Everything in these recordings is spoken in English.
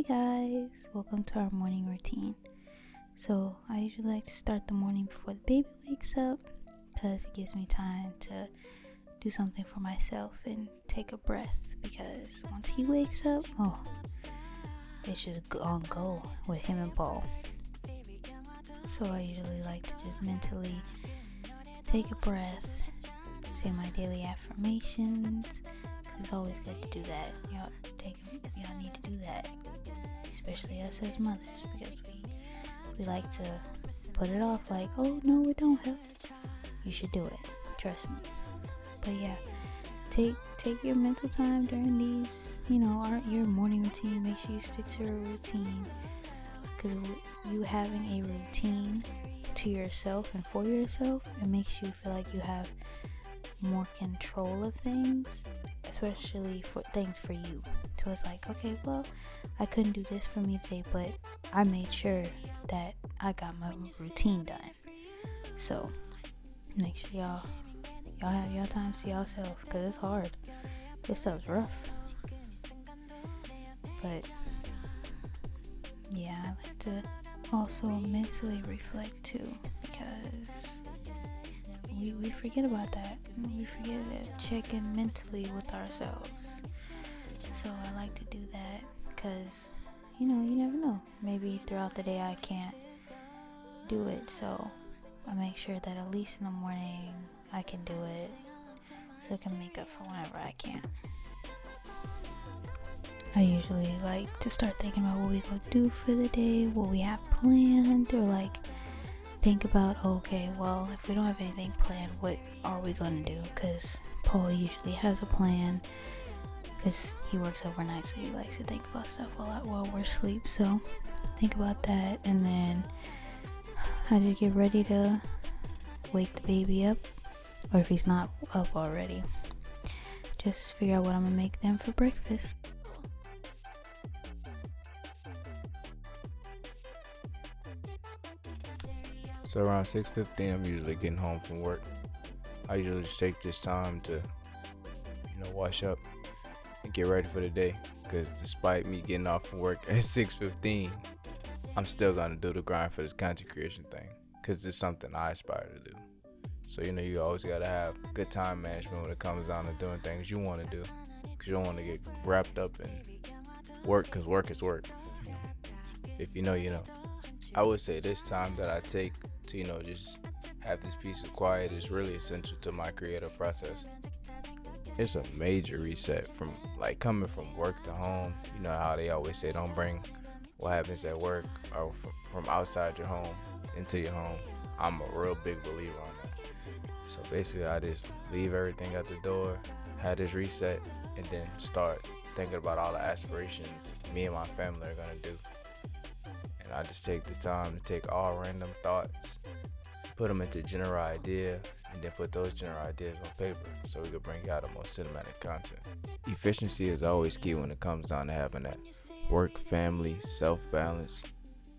Hey guys, welcome to our morning routine. So I usually like to start the morning before the baby wakes up because it gives me time to do something for myself and take a breath, because once he wakes up, it's just on go with him and Paul. So I usually like to just mentally take a breath, say my daily affirmations, because it's always good to do that. Y'all need to do that, especially us as mothers, because we like to put it off like, oh no, it don't help. You should do it, trust me. But yeah, take your mental time during these, your morning routine. Make sure you stick to a routine, because you having a routine to yourself and for yourself, it makes you feel like you have more control of things, especially for things for you. So it's like, okay, well, I couldn't do this for me today, but I made sure that I got my routine done. So make sure y'all have your time to yourself, because it's hard. This stuff's rough. But yeah, I like to also mentally reflect too, because we forget about that. We forget to check in mentally with ourselves. So I like to do that because, you never know. Maybe throughout the day I can't do it. So I make sure that at least in the morning I can do it, so I can make up for whenever I can. I usually like to start thinking about what we gonna do for the day, what we have planned, or think about, okay, well, if we don't have anything planned, what are we gonna do? Because Paul usually has a plan, because he works overnight, so he likes to think about stuff a lot while we're asleep. So think about that, and then I just get ready to wake the baby up, or if he's not up already, just figure out what I'm gonna make them for breakfast. So around 6:15, I'm usually getting home from work. I usually just take this time to, wash up and get ready for the day. Because despite me getting off from work at 6:15, I'm still gonna do the grind for this content creation thing, because it's something I aspire to do. So you always gotta have good time management when it comes down to doing things you want to do, because you don't want to get wrapped up in work, because work is work. If you know, you know. I would say this time that I take to just have this peace of quiet is really essential to my creative process. It's a major reset from coming from work to home. You know how they always say don't bring what happens at work or from outside your home into your home. I'm a real big believer on that. So basically I just leave everything at the door, have this reset, and then start thinking about all the aspirations me and my family are gonna do. And I just take the time to take all random thoughts, put them into general idea, and then put those general ideas on paper so we can bring out the most cinematic content. Efficiency is always key when it comes down to having that work, family, self-balance,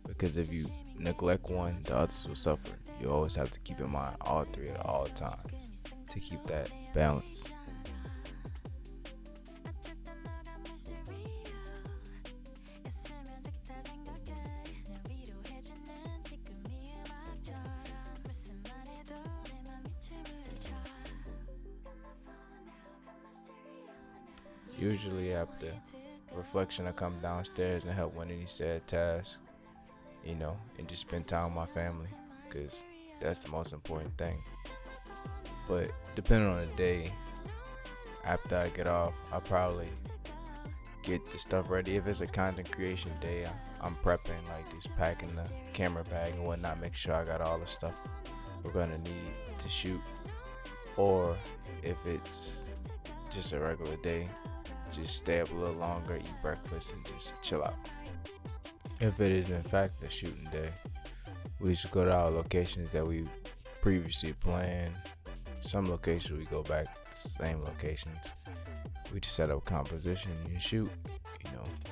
because if you neglect one, the others will suffer. You always have to keep in mind all three at all times to keep that balance. Usually after reflection, I come downstairs and help with any said task, and just spend time with my family, because that's the most important thing. But depending on the day, after I get off, I'll probably get the stuff ready. If it's a content creation day, I'm prepping, just packing the camera bag and whatnot, make sure I got all the stuff we're gonna need to shoot. Or if it's just a regular day, just stay up a little longer, eat breakfast, and just chill out. If it is in fact a shooting day, we should go to our locations that we previously planned. Some locations we go back to the same locations. We just set up composition and shoot,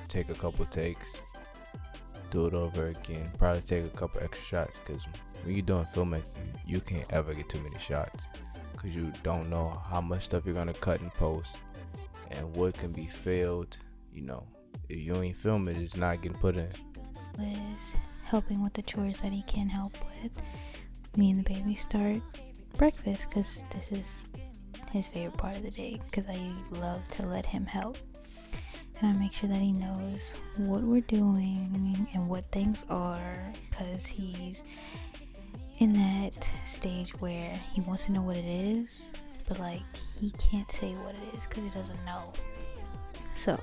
take a couple takes, do it over again, probably take a couple extra shots, because when you're doing filmmaking, you can't ever get too many shots, because you don't know how much stuff you're going to cut and post and what can be failed. if you ain't film it, it's not getting put in. Is helping with the chores that he can help with. Me and the baby start breakfast because this is his favorite part of the day, because I love to let him help. And I make sure that he knows what we're doing and what things are, because he's in that stage where he wants to know what it is, but like he can't say what it is because he doesn't know. So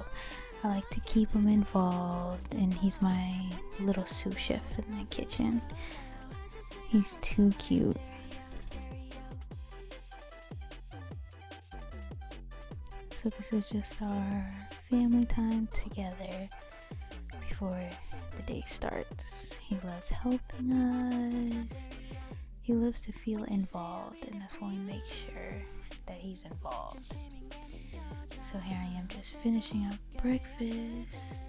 I like to keep him involved, and he's my little sous chef in the kitchen. He's too cute. So this is just our family time together before the day starts. He loves helping us. He loves to feel involved, and that's when we make sure that he's involved. So here I am just finishing up breakfast,